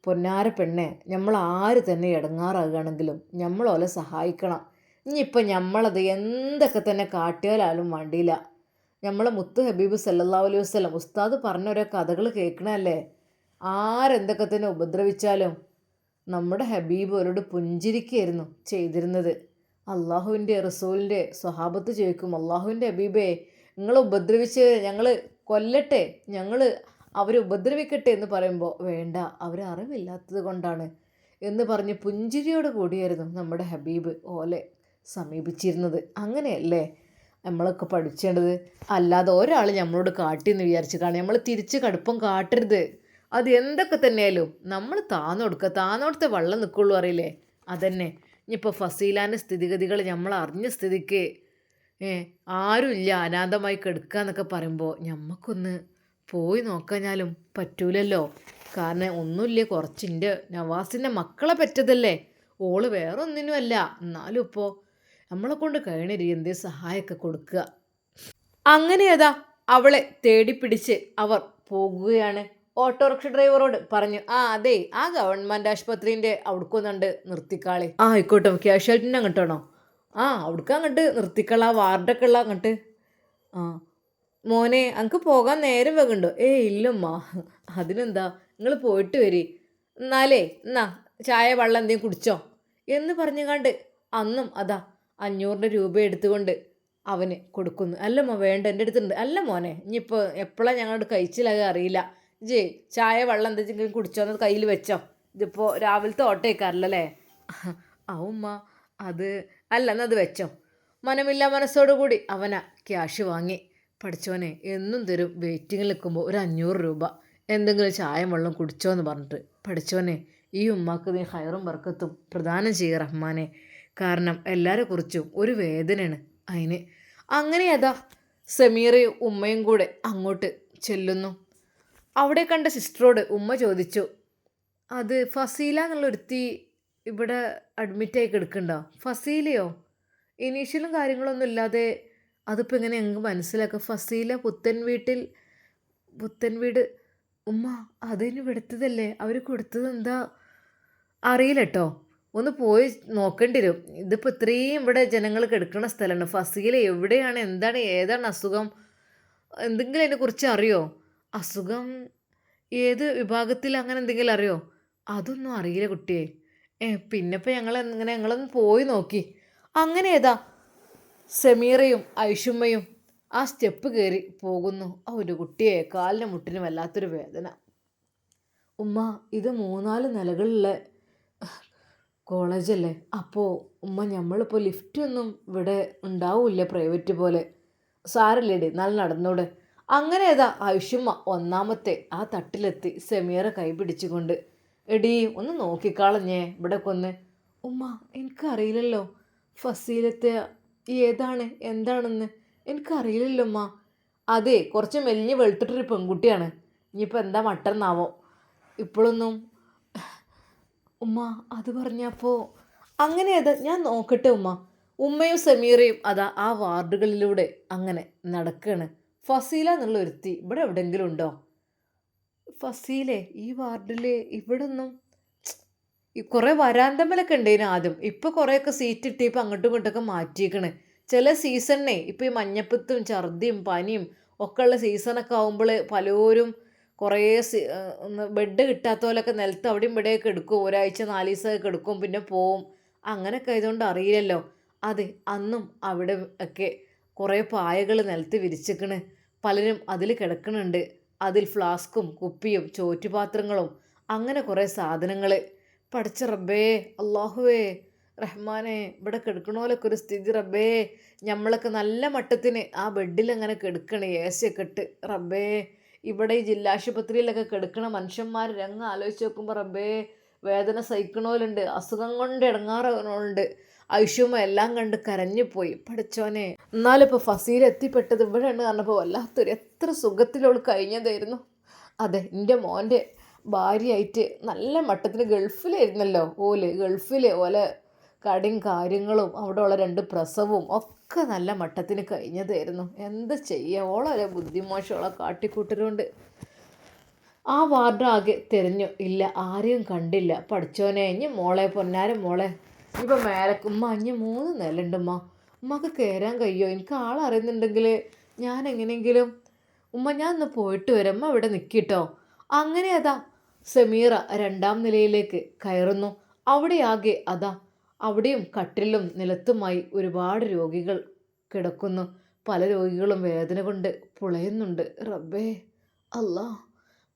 പൊന്നാര പെണ്ണെ, നമ്മൾ ആര് തന്നെ ഇടങ്ങാറാകുകയാണെങ്കിലും നമ്മളോലെ സഹായിക്കണം. ഇനിയിപ്പോൾ നമ്മളത് എന്തൊക്കെ തന്നെ കാട്ടിയാലും വേണ്ടിയില്ല. നമ്മളെ മുത്ത് ഹബീബ് സല്ലല്ലാഹു അലൈഹി വസല്ലം ഉസ്താദ് പറഞ്ഞ ഓരോ കഥകൾ കേൾക്കണല്ലേ. ആരെന്തൊക്കെ തന്നെ ഉപദ്രവിച്ചാലും നമ്മുടെ ഹബീബ് അവരോട് പുഞ്ചിരിക്കുകയായിരുന്നു ചെയ്തിരുന്നത്. അള്ളാഹുവിൻ്റെ റസൂലിൻ്റെ സ്വഹാബത്ത് ചോദിക്കും, അള്ളാഹുവിൻ്റെ ഹബീബേ നിങ്ങൾ ഉപദ്രവിച്ച് ഞങ്ങൾ കൊല്ലട്ടെ, ഞങ്ങൾ അവരെ ഉപദ്രവിക്കട്ടെ എന്ന് പറയുമ്പോൾ വേണ്ട, അവർ അറിവില്ലാത്തത് കൊണ്ടാണ് എന്ന് പറഞ്ഞ് പുഞ്ചിരിയോട് കൂടിയായിരുന്നു നമ്മുടെ ഹബീബ് ഓലെ സമീപിച്ചിരുന്നത്. അങ്ങനെയല്ലേ നമ്മളൊക്കെ പഠിച്ചേണ്ടത്. അല്ലാതെ ഒരാൾ നമ്മളോട് കാട്ടിയെന്ന് വിചാരിച്ച് കാണാം നമ്മൾ തിരിച്ച് കടുപ്പം കാട്ടരുത്. അത് എന്തൊക്കെ തന്നെയാലും നമ്മൾ താന്നോടത്തെ വെള്ളം നിൽക്കുള്ളൂ അറിയില്ലേ. അതന്നെ ഇനിയിപ്പോൾ ഫസീലാൻ്റെ സ്ഥിതിഗതികൾ നമ്മൾ അറിഞ്ഞ സ്ഥിതിക്ക് ആരുമില്ല, അനാഥമായി കെടുക്കുക എന്നൊക്കെ പറയുമ്പോൾ ഞമ്മക്കൊന്ന് പോയി നോക്കാഞ്ഞാലും പറ്റൂലല്ലോ. കാരണം ഒന്നുമില്ല, കുറച്ചിൻ്റെ നവാസിൻ്റെ മക്കളെ പറ്റതല്ലേ, ഓള് വേറെ ഒന്നിനുമല്ല. എന്നാലും ഇപ്പോൾ നമ്മളെ കൊണ്ട് കഴിയണ രീതി എന്തേ സഹായമൊക്കെ കൊടുക്കുക. അങ്ങനെ അതാ അവളെ തേടിപ്പിടിച്ച് അവർ പോകുകയാണ്. ഓട്ടോറിക്ഷ ഡ്രൈവറോട് പറഞ്ഞു, ആ അതെ ആ ഗവൺമെൻറ് ആശുപത്രീൻ്റെ അവിടേക്കൊന്നുണ്ട് നിർത്തിക്കാളി. ആ ആയിക്കോട്ടെ, ക്യാഷ്വാലിറ്റിൻ്റെ അങ്ങോട്ടാണോ? ആ അവിടേക്ക് അങ്ങോട്ട് നിർത്തിക്കള, വാർഡൊക്കെ ഉള്ള അങ്ങോട്ട്. ആ മോനെ അനക്ക് പോകാൻ നേരം വെക്കുണ്ടോ? ഇല്ലമ്മ. അതിനെന്താ, നിങ്ങൾ പോയിട്ട് വരി. എന്നാലേ എന്നാ ചായ വെള്ളം എന്തെങ്കിലും കുടിച്ചോ എന്ന് പറഞ്ഞുകൊണ്ട് അന്നും അതാ 500 രൂപ എടുത്തുകൊണ്ട് അവന് കൊടുക്കുന്നു. അല്ലമ്മ വേണ്ട, എൻ്റെ അടുത്തുണ്ട്. അല്ല മോനെ, ഇനിയിപ്പോൾ എപ്പോഴാണ് ഞങ്ങളോട് കഴിച്ചില്ലാതെ അറിയില്ല. ജേ ചായ വെള്ളം എന്തെങ്കിലും കുടിച്ചോ എന്നത് കയ്യിൽ വെച്ചോ. ഇതിപ്പോൾ രാവിലത്തെ ഓട്ടേക്കാറില്ലല്ലേ? ഉമ്മ അത് അല്ല എന്നത് വെച്ചോ. മനമില്ല മനസ്സോടു കൂടി അവനാ ക്യാഷ് വാങ്ങി. പഠിച്ചോനെ എന്നും തരും വെയിറ്റിങ്ങിൽ നിൽക്കുമ്പോൾ ഒരു 500 രൂപ എന്തെങ്കിലും ചായം വെള്ളം കുടിച്ചോ എന്ന് പറഞ്ഞിട്ട്. പഠിച്ചോനെ ഈ ഉമ്മാക്ക് നീ ഹൈറും ബർക്കത്തും പ്രദാനം ചെയ്യുക റഹ്മാനെ. കാരണം എല്ലാവരെ കുറിച്ചും ഒരു വേദനയാണ് അതിന്. അങ്ങനെ അതാ സമീറയും ഉമ്മയും കൂടെ അങ്ങോട്ട് ചെല്ലുന്നു. അവിടെ കണ്ട സിസ്റ്ററോട് ഉമ്മ ചോദിച്ചു, അത് ഫസീല എന്നുള്ള ഒരുത്തി ഇവിടെ അഡ്മിറ്റായി കിടക്കണ്ടോ? ഫസീലയോ? ഇനീഷ്യലും കാര്യങ്ങളൊന്നും ഇല്ലാതെ അതിപ്പോൾ എങ്ങനെ ഞങ്ങൾക്ക് മനസ്സിലാക്കുക? ഫസീല പുത്തൻ വീട് ഉമ്മ അതിന് എടുത്തതല്ലേ, അവർ കൊടുത്തത് എന്താ അറിയില്ല കേട്ടോ. ഒന്ന് പോയി നോക്കേണ്ടി വരും. ഇതിപ്പോൾ ഇത്രയും ഇവിടെ ജനങ്ങൾ കിടക്കുന്ന സ്ഥലമാണ്. ഫസീല എവിടെയാണ്, എന്താണ്, ഏതാണ് അസുഖം, എന്തെങ്കിലും അതിനെക്കുറിച്ച് അറിയോ? അസുഖം ഏത് വിഭാഗത്തിൽ അങ്ങനെ എന്തെങ്കിലും അറിയോ? അതൊന്നും അറിയില്ല കുട്ടിയെ. പിന്നെ ഇപ്പോൾ ഞങ്ങളൊന്ന് പോയി നോക്കി. അങ്ങനെ ഏതാ സമീറയും ഐഷുമ്മയും ആ സ്റ്റെപ്പ് കയറി പോകുന്നു. ഒരു കുട്ടിയെ കാലിന് മുട്ടിന് വല്ലാത്തൊരു വേദന. ഉമ്മ ഇത് 3-4 നിലകളുള്ള കോളേജല്ലേ? അപ്പോൾ ഉമ്മ നമ്മളിപ്പോൾ ലിഫ്റ്റൊന്നും ഇവിടെ ഉണ്ടാവില്ല പ്രൈവറ്റ് പോലെ. സാരല്ലേടി, നല്ല നടന്നോടെ. അങ്ങനെ ഏതാ ഐഷുമ്മ 1-ാമത്തെ ആ തട്ടിലെത്തി സമീറ കൈ പിടിച്ചുകൊണ്ട്, എടീ ഒന്ന് നോക്കിക്കാളഞ്ഞേ ഇവിടെ കൊന്ന്. ഉമ്മ എനിക്കറിയില്ലല്ലോ ഫസീലത്തെ ഏതാണ് എന്താണെന്ന് എനിക്കറിയില്ലല്ലോ ഉമ്മ. അതെ, കുറച്ച് മെലിഞ്ഞ് വെളുത്തിട്ടൊരു പെൺകുട്ടിയാണ്. ഇനിയിപ്പോൾ എന്താ മട്ടെന്നാവോ ഇപ്പോഴൊന്നും. ഉമ്മ അത് പറഞ്ഞപ്പോൾ അങ്ങനെ അതാ ഞാൻ നോക്കട്ടെ ഉമ്മ. ഉമ്മയും സമീറയും അതാ ആ വാർഡുകളിലൂടെ അങ്ങനെ നടക്കുകയാണ്. ഫസീല എന്നുള്ള ഒരുത്തി ഇവിടെ എവിടെയെങ്കിലും ഉണ്ടോ? ഫസീലെ ഈ വാർഡിൽ ഇവിടെ ഒന്നും. ഈ കുറേ വരാന്തമ്മലൊക്കെ ഉണ്ടേനു ആദ്യം. ഇപ്പോൾ കുറേയൊക്കെ സീറ്റ് ഇട്ടിപ്പോൾ അങ്ങോട്ടും ഇങ്ങോട്ടൊക്കെ മാറ്റിയേക്കണ്. ചില സീസണിനെ ഇപ്പോൾ ഈ മഞ്ഞപ്പിത്തും ഛർദിയും പനിയും ഒക്കെ ഉള്ള സീസണൊക്കെ ആകുമ്പോൾ പലരും കുറേ ബെഡ് കിട്ടാത്ത പോലൊക്കെ നിലത്ത് അവിടെയും ഇവിടെയൊക്കെ എടുക്കും. ഒരാഴ്ച 4 ദിവസമൊക്കെ എടുക്കും, പിന്നെ പോവും. അങ്ങനെയൊക്കെ ആയതുകൊണ്ട് അറിയില്ലല്ലോ. അതെ, അന്നും അവിടെ ഒക്കെ കുറേ പായകൾ നിലത്ത് വിരിച്ചിക്കണ്. പലരും അതിൽ കിടക്കണുണ്ട്. അതിൽ ഫ്ലാസ്കും കുപ്പിയും ചോറ്റുപാത്രങ്ങളും അങ്ങനെ കുറേ സാധനങ്ങൾ. പഠിച്ച റബ്ബേ, അള്ളാഹുവേ, റഹ്മാനെ, ഇവിടെ കിടക്കണോലൊക്കെ ഒരു സ്ഥിതി റബ്ബേ. നമ്മളൊക്കെ നല്ല മട്ടത്തിന് ആ ബെഡിൽ അങ്ങനെ കിടക്കണേ, ഏശയൊക്കെ ഇട്ട് റബ്ബേ. ഇവിടെ ഈ ജില്ലാശുപത്രിയിലൊക്കെ കിടക്കണ മനുഷ്യന്മാർ രംഗം ആലോചിച്ച് നോക്കുമ്പോൾ റബ്ബേ, വേദന സഹിക്കണോലുണ്ട്, അസുഖം കൊണ്ട് ഇടങ്ങാറുണ്ട്. ഐഷുമ്മ എല്ലാം കണ്ട് കരഞ്ഞുപോയി. പഠിച്ചോനെ, എന്നാലും ഇപ്പോൾ ഫസീൽ എത്തിപ്പെട്ടത് ഇവിടെയാണ് പറഞ്ഞപ്പോൾ വല്ലാത്തൊരു എത്ര സുഖത്തിലോൾ കഴിഞ്ഞതായിരുന്നു. അതെ, എൻ്റെ മോൻ്റെ ഭാര്യയായിട്ട് നല്ല മട്ടത്തിന് ഗൾഫിലായിരുന്നല്ലോ ഗൾഫിൽ ഓലെ കടയും കാര്യങ്ങളും അവിടെ ഉള്ള 2 പ്രസവവും ഒക്കെ നല്ല മട്ടത്തിന് കഴിഞ്ഞതായിരുന്നു. എന്ത് ചെയ്യുക, ഓളെ ബുദ്ധിമോശം ഓളെ കാട്ടിക്കൂട്ടലുകൊണ്ട് ആ വാർഡ് ആകെ തിരഞ്ഞു. ഇല്ല, ആരെയും കണ്ടില്ല. പഠിച്ചോനെ, ഇനി മോളെ പൊന്നാരം മോളെ ഇപ്പം മേലക്ക് ഉമ്മ 3 നിലയുണ്ട് ഉമ്മ. ഉമ്മക്ക് കയറാൻ കഴിയുമോ? എനിക്ക് ആളറിയുന്നുണ്ടെങ്കിൽ ഞാൻ എങ്ങനെയെങ്കിലും. ഉമ്മ ഞാൻ ഒന്ന് പോയിട്ട് വരാം, ഉമ്മ ഇവിടെ നിൽക്കിട്ടോ. അങ്ങനെ അതാ സമീറ 2-ാം നിലയിലേക്ക് കയറുന്നു. അവിടെയാകെ അതാ അവിടെയും കട്ടിലും നിലത്തുമായി ഒരുപാട് രോഗികൾ കിടക്കുന്നു. പല രോഗികളും വേദന കൊണ്ട് പുളയുന്നുണ്ട്. റബ്ബേ അല്ലാ,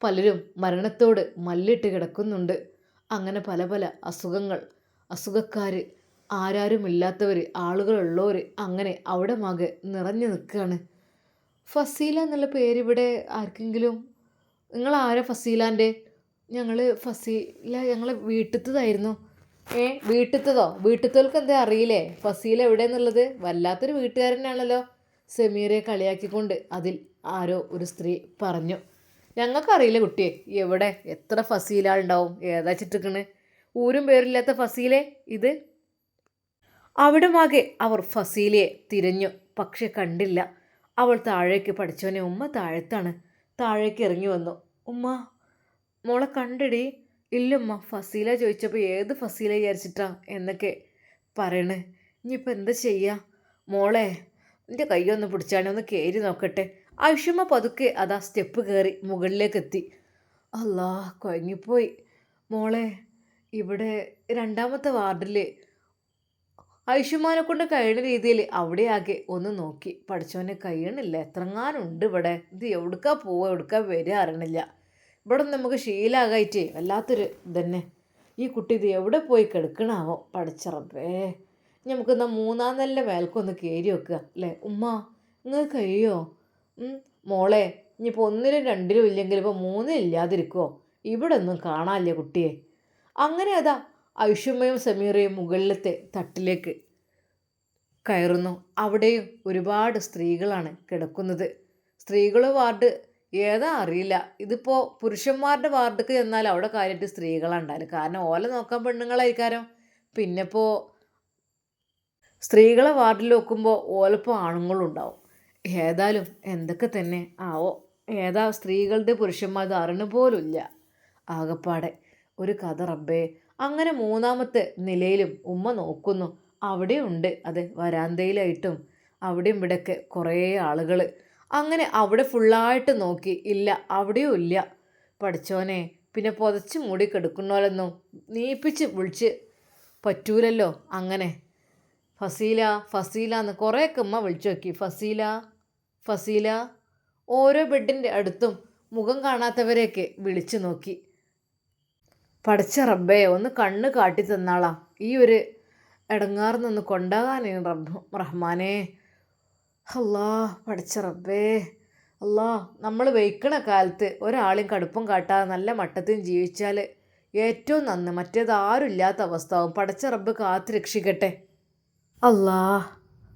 പലരും മരണത്തോട് മല്ലിട്ട് കിടക്കുന്നുണ്ട്. അങ്ങനെ പല പല അസുഖക്കാർ, ആരാരുമില്ലാത്തവർ, ആളുകളുള്ളവർ അങ്ങനെ അവിടെ മകെ നിറഞ്ഞു നിൽക്കുകയാണ്. ഫസീല എന്നുള്ള പേരിവിടെ ആർക്കെങ്കിലും, നിങ്ങൾ ആരാ ഫസീലാൻ്റെ? ഫസീല ഞങ്ങൾ വീട്ടിലത്തതായിരുന്നു. വീട്ടിലത്തവർക്ക് എന്താ അറിയില്ലേ ഫസീല എവിടെയെന്നുള്ളത്? വല്ലാത്തൊരു വീട്ടുകാരനാണല്ലോ. സമീറയെ കളിയാക്കിക്കൊണ്ട് അതിൽ ആരോ ഒരു സ്ത്രീ പറഞ്ഞു. ഞങ്ങൾക്കറിയില്ല കുട്ടിയെ, എവിടെ എത്ര ഫസീല ഉണ്ടാവും, ഏതാ ചിട്ടിക്കണ്, ഊരും പേരില്ലാത്ത ഫസീലെ ഇത്. അവിടമാകെ അവർ ഫസീലയെ തിരഞ്ഞു, പക്ഷെ കണ്ടില്ല. അവൾ താഴേക്ക്, പഠിച്ചവനെ ഉമ്മ താഴത്താണ്, താഴേക്ക് ഇറങ്ങി വന്നു. ഉമ്മ മോളെ കണ്ടടി? ഇല്ലമ്മ. ഫസീല ചോദിച്ചപ്പോൾ ഏത് ഫസീല വിചാരിച്ചിട്ടാ എന്നൊക്കെ പറയണേ. ഇനിയിപ്പോൾ എന്താ ചെയ്യുക മോളെ? എൻ്റെ കൈയൊന്ന് പിടിച്ചാണെ ഒന്ന് കയറി നോക്കട്ടെ. ആയിഷമ്മ പതുക്കെ അതാ സ്റ്റെപ്പ് കയറി മുകളിലേക്ക് എത്തി. അല്ലാ, കുഴങ്ങിപ്പോയി മോളെ. ഇവിടെ 2ാമത്തെ വാർഡിൽ ഐഷുമാനെ കൊണ്ട് കഴിയുന്ന രീതിയിൽ അവിടെ ആകെ ഒന്ന് നോക്കി. പഠിച്ചവനെ കഴിയണില്ല, എത്രങ്ങാനുണ്ട് ഇവിടെ. ഇത് എവിടുക്കാ പോവുക എവിടുക്കാ വരിക അറിയണില്ല. ഇവിടെ നമുക്ക് ശീലാകായിട്ടേ വല്ലാത്തൊരു ഇതന്നെ. ഈ കുട്ടി ഇത് എവിടെ പോയി കിടക്കണാവോ പഠിച്ചറപ്പേ. നമുക്കെന്നാ 3ാം നില മേൽക്കൊന്ന് കയറി വെക്കുക അല്ലേ ഉമ്മ? നിങ്ങൾക്ക് കഴിയോ? മോളെ, ഇനിയിപ്പോൾ 1ലും 2ലും ഇല്ലെങ്കിൽ ഇപ്പോൾ 3ലും ഇല്ലാതിരിക്കുമോ? ഇവിടെ ഒന്നും കാണാനില്ല കുട്ടിയെ. അങ്ങനെ അതാ ഐഷുമ്മയും സമീറയും മുകളിലത്തെ തട്ടിലേക്ക് കയറുന്നു. അവിടെയും ഒരുപാട് സ്ത്രീകളാണ് കിടക്കുന്നത്. സ്ത്രീകളുടെ വാർഡ് ഏതാ അറിയില്ല. ഇതിപ്പോൾ പുരുഷന്മാരുടെ വാർഡൊക്കെ ചെന്നാൽ അവിടെ കാര്യമായിട്ട് സ്ത്രീകളാണ് ഉണ്ടാവില്ല. കാരണം ഓല നോക്കാൻ പെണ്ണുങ്ങളായിരിക്കാരം. പിന്നെ ഇപ്പോൾ സ്ത്രീകളെ വാർഡിൽ നോക്കുമ്പോൾ ഓലപ്പോൾ ആണുങ്ങളും ഉണ്ടാവും. ഏതായാലും എന്തൊക്കെ തന്നെ ആവോ, ഏതാ സ്ത്രീകളുടെ പുരുഷന്മാരുടെ അറിഞ്ഞ പോലുമില്ല. ആകപ്പാടെ ഒരു കഥ റബ്ബേ. അങ്ങനെ 3ാമത്തെ നിലയിലും ഉമ്മ നോക്കുന്നു. അവിടെയുണ്ട് അത് വരാന്തയിലായിട്ടും അവിടെയും ഇവിടെയൊക്കെ കുറേ ആളുകൾ. അങ്ങനെ അവിടെ ഫുള്ളായിട്ട് നോക്കി, ഇല്ല അവിടെയും ഇല്ല. പഠിച്ചോനെ, പിന്നെ പുതച്ച് മൂടി കിടക്കുന്നോലൊന്നും നീപ്പിച്ച് വിളിച്ച് പറ്റൂലല്ലോ. അങ്ങനെ ഫസീല ഫസീല എന്ന് കുറേയൊക്കെ ഉമ്മ വിളിച്ചു നോക്കി. ഫസീല ഫസീല. ഓരോ ബെഡിൻ്റെ അടുത്തും മുഖം കാണാത്തവരെയൊക്കെ വിളിച്ചു നോക്കി. പഠിച്ച റബ്ബേ, ഒന്ന് കണ്ണ് കാട്ടി തന്നാളാ. ഈ ഒരു ഇടങ്ങാർന്നൊന്ന് കൊണ്ടാകാനേ റഹ്മാനേ. അല്ലാ, പഠിച്ച റബ്ബേ. അല്ലാ, നമ്മൾ വയ്ക്കണ കാലത്ത് ഒരാളെയും കടുപ്പം കാട്ടാതെ നല്ല മട്ടത്തിൽ ജീവിച്ചാൽ ഏറ്റവും നന്ന്. മറ്റേതാരും ഇല്ലാത്ത അവസ്ഥ പഠിച്ച റബ്ബ് കാത്ത് രക്ഷിക്കട്ടെ. അല്ലാ,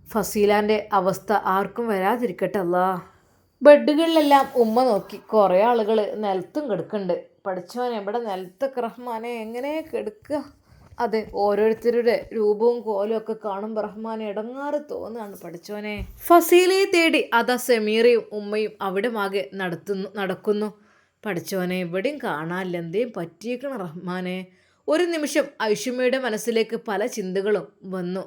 ഫസീലാൻ്റെ അവസ്ഥ ആർക്കും വരാതിരിക്കട്ടെ അല്ലാ. ബെഡുകളിലെല്ലാം ഉമ്മ നോക്കി. കുറേ ആളുകൾ നിലത്തും കിടക്കുന്നുണ്ട്. പഠിച്ചവൻ എവിടെ നിലത്തൊക്കെ റഹ്മാനെ എങ്ങനെ കിടക്കുക. അതെ, ഓരോരുത്തരുടെ രൂപവും കോലും ഒക്കെ കാണുമ്പോൾ റഹ്മാനെ ഇടങ്ങാറ് തോന്നുകയാണ് പഠിച്ചവനെ. ഫസീലയെ തേടി അതാ സമീറയും ഉമ്മയും അവിടെ ആകെ നടക്കുന്നു. പഠിച്ചവനെ ഇവിടെയും കാണാനില്ല, എന്തേലും പറ്റിയേക്കണം റഹ്മാനെ. ഒരു നിമിഷം ഐഷുമ്മയുടെ മനസ്സിലേക്ക് പല ചിന്തകളും വന്നു.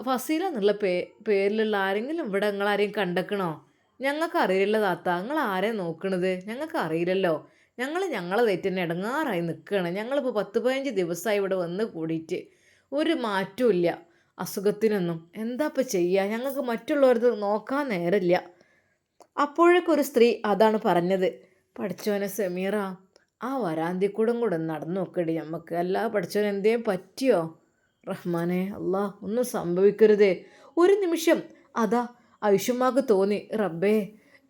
ഫസീല എന്നുള്ള പേരിലുള്ള ആരെങ്കിലും ഇവിടെ നിങ്ങളാരെയും കണ്ടക്കണോ? ഞങ്ങൾക്ക് അറിയില്ല താത്ത, നിങ്ങൾ ആരെയും നോക്കണത് ഞങ്ങൾക്ക് അറിയില്ലല്ലോ. ഞങ്ങളെ തെറ്റിന് ഇടങ്ങാറായി നിൽക്കുകയാണ്. ഞങ്ങളിപ്പോൾ 10-15 ദിവസമായി ഇവിടെ വന്ന് കൂടിയിട്ട് ഒരു മാറ്റവും ഇല്ല അസുഖത്തിനൊന്നും. എന്താ ഇപ്പം ചെയ്യുക? ഞങ്ങൾക്ക് മറ്റുള്ളവരത് നോക്കാൻ നേരമില്ല. അപ്പോഴേക്കൊരു സ്ത്രീ അതാണ് പറഞ്ഞത്. പഠിച്ചവനെ സമീറ, ആ വരാന്തിക്കൂടും കൂടെ നടന്നു നോക്കടി നമുക്ക്. അല്ല പഠിച്ചവൻ എന്തേലും പറ്റിയോ റഹ്മാനെ? അല്ലാ, ഒന്നും സംഭവിക്കരുതേ. ഒരു നിമിഷം അതാ ഐഷുമ്മാക്ക് തോന്നി, റബ്ബേ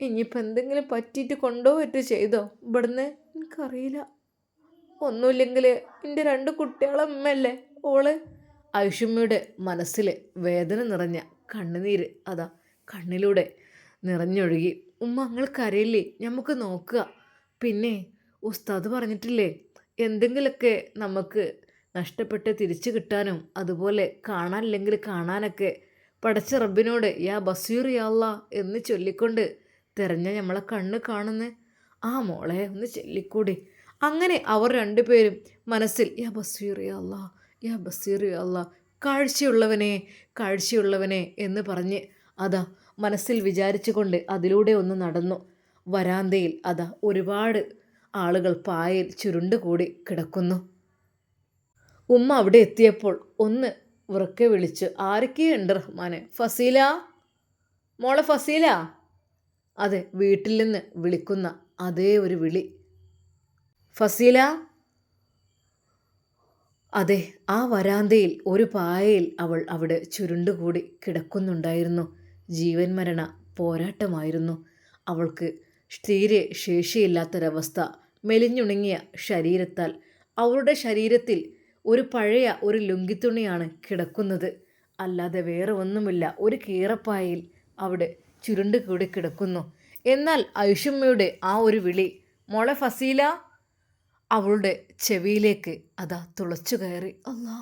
ഇനിയിപ്പോൾ എന്തെങ്കിലും പറ്റിയിട്ട് കൊണ്ടുപോയിട്ട് ചെയ്തോ ഇവിടുന്ന്? എനിക്കറിയില്ല. ഒന്നുമില്ലെങ്കിൽ എൻ്റെ 2 കുട്ടികളെ അമ്മയല്ലേ ഓള്. ഐഷുമ്മയുടെ മനസ്സിൽ വേദന നിറഞ്ഞ കണ്ണുനീര് അതാ കണ്ണിലൂടെ നിറഞ്ഞൊഴുകി. ഉമ്മ നിങ്ങൾക്കറിയില്ലേ, നമുക്ക് നോക്കുക. പിന്നെ ഉസ്താദ് പറഞ്ഞിട്ടില്ലേ, എന്തെങ്കിലുമൊക്കെ നമുക്ക് നഷ്ടപ്പെട്ട് തിരിച്ചു കിട്ടാനും അതുപോലെ കാണാനില്ലെങ്കിൽ കാണാനൊക്കെ പടച്ച റബ്ബിനോട് യാ ബസീർ യാ അല്ലാ എന്ന് ചൊല്ലിക്കൊണ്ട് തിരഞ്ഞ നമ്മളെ കണ്ണ് കാണുന്ന ആ മോളെ ഒന്ന് ചൊല്ലിക്കൂടി. അങ്ങനെ അവർ 2 പേരും മനസ്സിൽ യാ ബസീർ യാ അല്ലാ, യാ ബസീർ യാ അല്ലാ, കാഴ്ചയുള്ളവനെ കാഴ്ചയുള്ളവനെ എന്ന് പറഞ്ഞ് അതാ മനസ്സിൽ വിചാരിച്ചു കൊണ്ട് അതിലൂടെ ഒന്ന് നടന്നു. വരാന്തയിൽ അതാ ഒരുപാട് ആളുകൾ പായയിൽ ചുരുണ്ടുകൂടി കിടക്കുന്നു. ഉമ്മ അവിടെ എത്തിയപ്പോൾ ഒന്ന് ഉറക്കെ വിളിച്ചു, ആരൊക്കെയുണ്ട് റഹ്മാനെ? ഫസീല, മോളെ ഫസീല. അതെ, വീട്ടിൽ നിന്ന് വിളിക്കുന്ന അതേ ഒരു വിളി. ഫസീല. അതെ, ആ വരാന്തയിൽ ഒരു പായയിൽ അവൾ അവിടെ ചുരുണ്ടുകൂടി കിടക്കുന്നുണ്ടായിരുന്നു. ജീവൻ മരണ പോരാട്ടമായിരുന്നു അവൾക്ക്. തീരെ ശേഷിയില്ലാത്തൊരവസ്ഥ. മെലിഞ്ഞുണങ്ങിയ ശരീരത്താൽ അവളുടെ ശരീരത്തിൽ ഒരു പഴയ ഒരു ലുങ്കിത്തുണിയാണ് കിടക്കുന്നത്. അല്ലാതെ വേറെ ഒന്നുമില്ല. ഒരു കീറപ്പായയിൽ അവിടെ ചുരുണ്ട് കൂടി കിടക്കുന്നു. എന്നാൽ ഐഷുമ്മയുടെ ആ ഒരു വിളി, മോളെ ഫസീല, അവളുടെ ചെവിയിലേക്ക് അതാ തുളച്ചു കയറി. അല്ലാ,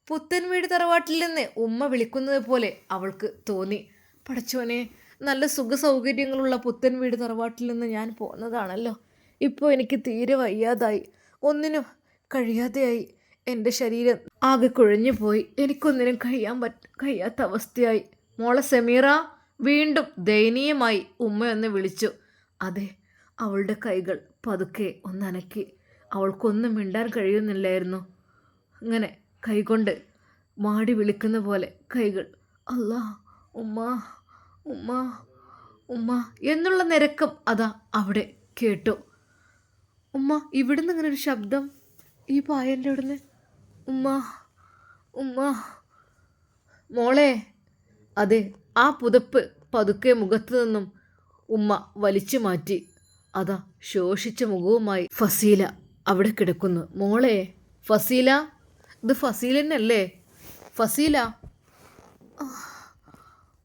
പുത്തൻ വീട് തറവാട്ടിൽ നിന്ന് ഉമ്മ വിളിക്കുന്നത് പോലെ അവൾക്ക് തോന്നി. പടച്ചോനെ, നല്ല സുഖ സൗകര്യങ്ങളുള്ള പുത്തൻ വീട് തറവാട്ടിൽ നിന്ന് ഞാൻ പോന്നതാണല്ലോ. ഇപ്പോൾ എനിക്ക് തീരെ വയ്യാതായി, ഒന്നിനും കഴിയാതെയായി. എൻ്റെ ശരീരം ആകെ കുഴഞ്ഞു പോയി. എനിക്കൊന്നിനും കഴിയാത്ത അവസ്ഥയായി. മോളെ സമീറ, വീണ്ടും ദയനീയമായി ഉമ്മയൊന്ന് വിളിച്ചു. അതെ, അവളുടെ കൈകൾ പതുക്കെ ഒന്നനക്കി. അവൾക്കൊന്നും മിണ്ടാൻ കഴിയുന്നില്ലായിരുന്നു. ഇങ്ങനെ കൈകൊണ്ട് മാടി വിളിക്കുന്ന പോലെ കൈകൾ. അല്ലാ, ഉമ്മ, ഉമ്മ, ഉമ്മ എന്നുള്ള നിരക്കം അതാ അവിടെ കേട്ടു. ഉമ്മ, ഇവിടുന്ന് ഇങ്ങനെ ഒരു ശബ്ദം, ഈ പായൻ്റെ അവിടുന്ന്. ഉമ്മ, ഉമ്മ, മോളെ. അതെ, ആ പുതപ്പ് പതുക്കെ മുഖത്തു നിന്നും ഉമ്മ വലിച്ചു മാറ്റി. അതാ ശോഷിച്ച മുഖവുമായി ഫസീല അവിടെ കിടക്കുന്നു. മോളെ, ഫസീല, ഇത് ഫസീല തന്നെയല്ലേ? ഫസീല,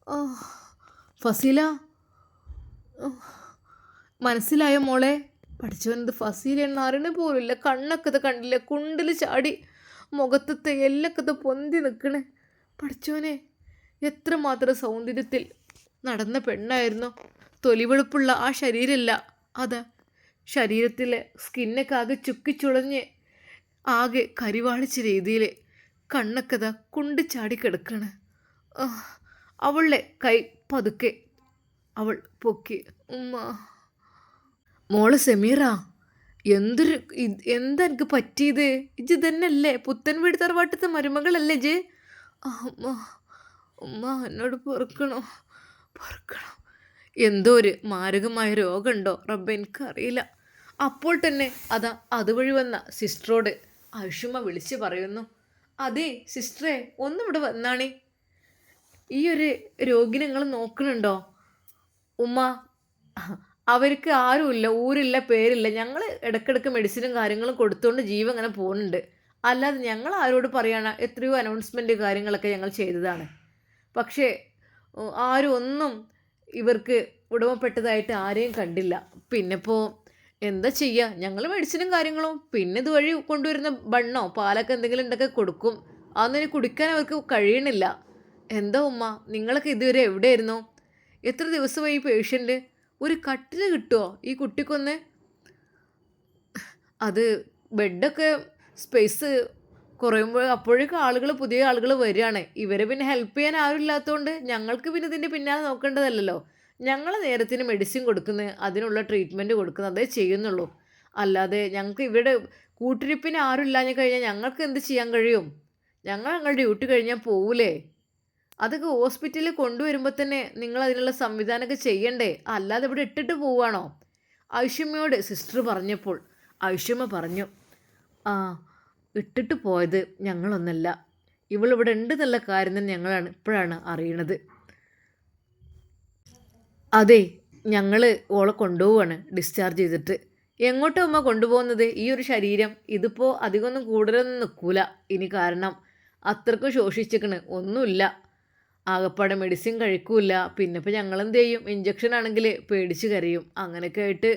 ആ, ഫസീല, മനസ്സിലായോ മോളെ? പഠിച്ചവനത് ഫസീല എന്ന് അറിയണ പോലുമില്ല. കണ്ണൊക്കെ ഇത് കണ്ടില്ല, കുണ്ടിൽ ചാടി മുഖത്തത്തെ എല്ലൊക്കെ ഇത് പൊന്തി നിൽക്കണേ. പഠിച്ചവനെ, എത്രമാത്രം സൗന്ദര്യത്തിൽ നടന്ന പെണ്ണായിരുന്നു. തൊലിവെളുപ്പുള്ള ആ ശരീരമല്ല, അതാ ശരീരത്തിലെ സ്കിന്നൊക്കെ ആകെ ചുക്കിച്ചുളഞ്ഞ് ആകെ കരിവാളിച്ച രീതിയിൽ കണ്ണൊക്കെ ഇതാ കുണ്ടി ചാടി കിടക്കണ്. അവളുടെ കൈ പതുക്കെ അവൾ പൊക്കി. ഉമ്മ, മോള് സെമീറ, എന്താ എനിക്ക് പറ്റിയത്? ഇജ് തന്നെയല്ലേ പുത്തൻ വീട് തറവാട്ടത്തെ മരുമകളല്ലേ ഇജ്? ഉമ്മ, ഉമ്മ, എന്നോട് പൊറുക്കണോ, പൊറുക്കണോ. എന്തോ ഒരു മാരകമായ രോഗമുണ്ടോ റബ്ബ, എനിക്കറിയില്ല. അപ്പോൾ തന്നെ അതാ അതുവഴി വന്ന സിസ്റ്ററോട് ഐഷുമ്മ വിളിച്ച് പറയുന്നു. അതെ സിസ്റ്ററെ, ഒന്നിവിടെ വന്നാണേ. ഈ ഒരു രോഗി നിങ്ങൾ നോക്കണുണ്ടോ? ഉമ്മ, അവർക്ക് ആരുമില്ല, ഊരില്ല, പേരില്ല. ഞങ്ങൾ ഇടയ്ക്കിടയ്ക്ക് മെഡിസിനും കാര്യങ്ങളും കൊടുത്തുകൊണ്ട് ജീവൻ അങ്ങനെ പോകുന്നുണ്ട്. അല്ലാതെ ഞങ്ങൾ ആരോട് പറയാണ്? എത്രയോ അനൗൺസ്മെൻറ്റ് കാര്യങ്ങളൊക്കെ ഞങ്ങൾ ചെയ്തതാണ്. പക്ഷേ ആരും ഒന്നും ഇവർക്ക് ഉടമപ്പെട്ടതായിട്ട് ആരെയും കണ്ടില്ല. പിന്നെ ഇപ്പോൾ എന്താ ചെയ്യുക? ഞങ്ങൾ മെഡിസിനും കാര്യങ്ങളും പിന്നെ ഇതുവഴി കൊണ്ടുവരുന്ന ബണ്ണോ പാലൊക്കെ എന്തെങ്കിലും ഉണ്ടൊക്കെ കൊടുക്കും. അതൊന്നും കുടിക്കാൻ അവർക്ക് കഴിയണില്ല. എന്താ ഉമ്മ, നിങ്ങളൊക്കെ ഇതുവരെ എവിടെയായിരുന്നു? എത്ര ദിവസമായി പേഷ്യൻ്റ്? ഒരു കട്ടിൽ കിട്ടുമോ ഈ കുട്ടിക്കൊന്ന്? അത് ബെഡൊക്കെ സ്പേസ് കുറയുമ്പോൾ അപ്പോഴേക്കും ആളുകൾ, പുതിയ ആളുകൾ വരികയാണ്. ഇവരെ പിന്നെ ഹെൽപ്പ് ചെയ്യാൻ ആരും ഇല്ലാത്തതുകൊണ്ട് ഞങ്ങൾക്ക് പിന്നെ ഇതിൻ്റെ പിന്നാലെ നോക്കേണ്ടതല്ലല്ലോ. ഞങ്ങൾ നേരത്തിന് മെഡിസിൻ കൊടുക്കുന്നത്, അതിനുള്ള ട്രീറ്റ്മെൻറ്റ് കൊടുക്കുന്നത്, അതേ ചെയ്യുന്നുള്ളൂ. അല്ലാതെ ഞങ്ങൾക്ക് ഇവിടെ കൂട്ടിരിപ്പിന് ആരും ഇല്ലാഞ്ഞു കഴിഞ്ഞാൽ ഞങ്ങൾക്ക് എന്ത് ചെയ്യാൻ കഴിയും? ഞങ്ങളുടെ ഡ്യൂട്ടി കഴിഞ്ഞാൽ പോവില്ലേ? അതൊക്കെ ഹോസ്പിറ്റലിൽ കൊണ്ടുവരുമ്പോൾ തന്നെ നിങ്ങൾ അതിനുള്ള സംവിധാനമൊക്കെ ചെയ്യണ്ടേ? അല്ലാതെ ഇവിടെ ഇട്ടിട്ട് പോവുകയാണോ? ഐഷമ്മയോട് സിസ്റ്റർ പറഞ്ഞപ്പോൾ ഐഷമ്മ പറഞ്ഞു, ആ, ഇട്ടിട്ട് പോയത് ഞങ്ങളൊന്നല്ല, ഇവളിവിടെ ഉണ്ട് എന്നുള്ള കാര്യം തന്നെ ഞങ്ങളാണ് ഇപ്പോഴാണ് അറിയണത്. അതെ, ഞങ്ങൾ ഓളെ കൊണ്ടുപോവാണ് ഡിസ്ചാർജ് ചെയ്തിട്ട്. എങ്ങോട്ടാ അമ്മ കൊണ്ടുപോകുന്നത്? ഈ ഒരു ശരീരം ഇതിപ്പോൾ അധികമൊന്നും കൂടുതലൊന്നും നിൽക്കൂല ഇനി, കാരണം അത്രക്കും ശോഷിച്ചിക്കണ്. ഒന്നുമില്ല, ആകപ്പാടെ മെഡിസിൻ കഴിക്കൂല. പിന്നെ ഇപ്പോൾ ഞങ്ങളെന്ത് ചെയ്യും? ഇഞ്ചക്ഷൻ ആണെങ്കിൽ പേടിച്ച് കരയും. അങ്ങനെയൊക്കെ ആയിട്ട്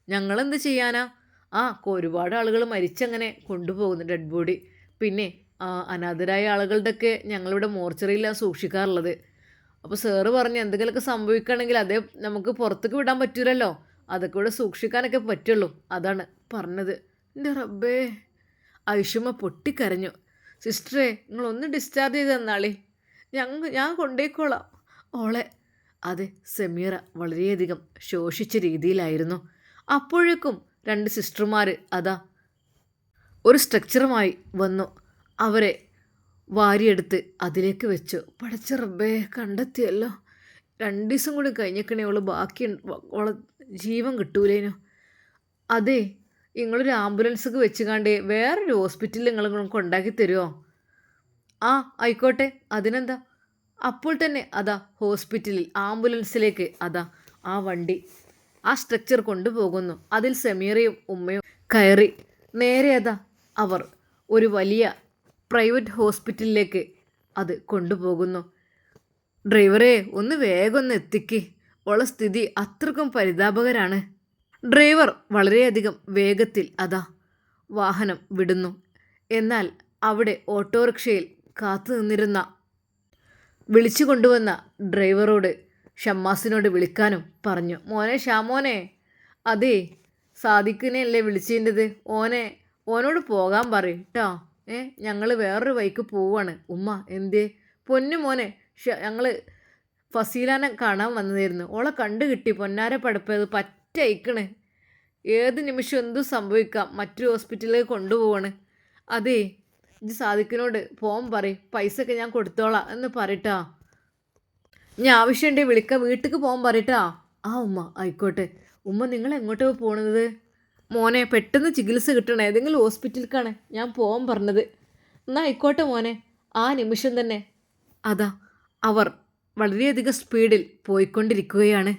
ഞങ്ങളെന്ത് ചെയ്യാനാ? ഒരുപാട് ആളുകൾ മരിച്ചങ്ങനെ കൊണ്ടുപോകുന്നു ഡെഡ് ബോഡി. പിന്നെ അനാഥരായ ആളുകളുടെയൊക്കെ ഞങ്ങളിവിടെ മോർച്ചറിയിലാണ് സൂക്ഷിക്കാറുള്ളത്. അപ്പോൾ സാറ് പറഞ്ഞു എന്തെങ്കിലുമൊക്കെ സംഭവിക്കുകയാണെങ്കിൽ അതേ നമുക്ക് പുറത്തേക്ക് വിടാൻ പറ്റൂലല്ലോ, അതൊക്കെ ഇവിടെ സൂക്ഷിക്കാനൊക്കെ പറ്റുള്ളൂ. അതാണ് പറഞ്ഞത്. എൻ്റെ റബ്ബേ, ഐഷുമ്മ പൊട്ടിക്കരഞ്ഞു. സിസ്റ്ററെ, നിങ്ങളൊന്ന് ഡിസ്ചാർജ് ചെയ്ത് തന്നാളേ, ഞാൻ കൊണ്ടുപോയിക്കോളാം ഓളെ. അതെ, സമീറ വളരെയധികം ശോഷിച്ച രീതിയിലായിരുന്നു. അപ്പോഴേക്കും 2 സിസ്റ്റർമാർ അതാ ഒരു സ്ട്രക്ചറുമായി വന്നു. അവരെ വാരിയെടുത്ത് അതിലേക്ക് വെച്ചു. പടച്ച റബ്ബേ, കണ്ടെത്തിയല്ലോ. 2 ദിവസം കൂടി കഴിഞ്ഞേക്കണേ ഓള് ബാക്കി ഓളെ ജീവൻ കിട്ടൂലേനു. അതെ, നിങ്ങളൊരു ആംബുലൻസൊക്കെ വെച്ചുകാണ്ട് വേറൊരു ഹോസ്പിറ്റലിൽ നിങ്ങൾ കൊണ്ടാക്കി തരുമോ? ആയിക്കോട്ടെ, അതിനെന്താ. അപ്പോൾ തന്നെ അതാ ഹോസ്പിറ്റലിൽ ആംബുലൻസിലേക്ക് അതാ ആ വണ്ടി, ആ സ്ട്രക്ചർ കൊണ്ടുപോകുന്നു. അതിൽ സമീറയും ഉമ്മയും കയറി നേരെ അതാ അവർ ഒരു വലിയ പ്രൈവറ്റ് ഹോസ്പിറ്റലിലേക്ക് അത് കൊണ്ടുപോകുന്നു. ഡ്രൈവറെ, ഒന്ന് വേഗം ഒന്ന് എത്തിക്ക്, ഉള്ള സ്ഥിതി അത്രക്കും പരിതാപകരാണ്. ഡ്രൈവർ വളരെയധികം വേഗത്തിൽ അതാ വാഹനം വിടുന്നു. എന്നാൽ അവിടെ ഓട്ടോറിക്ഷയിൽ കാത്തു നിന്നിരുന്ന വിളിച്ചു കൊണ്ടുവന്ന ഡ്രൈവറോട് ഷമ്മാസിനോട് വിളിക്കാനും പറഞ്ഞു. മോനെ, ഷാമോനെ, അതേ സാദിഖിനെയല്ലേ വിളിച്ചേണ്ടത്? ഓനോട് പോകാൻ പറയും കേട്ടോ. ഞങ്ങൾ വേറൊരു വഴിക്ക് പോവാണ്. ഉമ്മ, എന്തേ? പൊന്നു മോനെ, ഞങ്ങൾ ഫസീലാനെ കാണാൻ വന്നതായിരുന്നു. ഓളെ കണ്ടു കിട്ടി. പൊന്നാര പടപ്പത് പറ്റയിക്കണ്. ഏത് നിമിഷം എന്തും സംഭവിക്കാം. മറ്റൊരു ഹോസ്പിറ്റലിലേക്ക് കൊണ്ടുപോവാണ്. അതേ ഇജ്ജ് സാദിക്കിനോട് പോകാൻ പറയും. പൈസ ഒക്കെ ഞാൻ കൊടുത്തോളാം എന്ന് പറയട്ടാ. ഞാൻ ആവശ്യമുണ്ടെങ്കിൽ വിളിക്കാം. വീട്ടിലേക്ക് പോകാൻ പറയട്ടാ. ആ ഉമ്മ ആയിക്കോട്ടെ. ഉമ്മ നിങ്ങൾ എങ്ങോട്ടാണ് പോണത്? മോനെ പെട്ടെന്ന് ചികിത്സ കിട്ടണം. ഏതെങ്കിലും ഹോസ്പിറ്റലിലേക്കാണ് ഞാൻ പോകാൻ പറഞ്ഞത്. എന്നാൽ ആയിക്കോട്ടെ മോനെ. ആ നിമിഷം തന്നെ അതാ അവർ വളരെയധികം സ്പീഡിൽ പോയിക്കൊണ്ടിരിക്കുകയാണ്.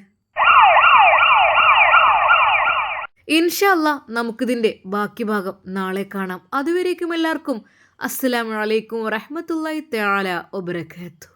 ഇൻഷാ അല്ലാ നമുക്കിതിൻ്റെ ബാക്കി ഭാഗം നാളെ കാണാം. അതുവരേക്കും എല്ലാവർക്കും അസ്സലാമു അലൈക്കും വറഹ്മത്തുള്ളാഹി തആല വബറകാതുഹു.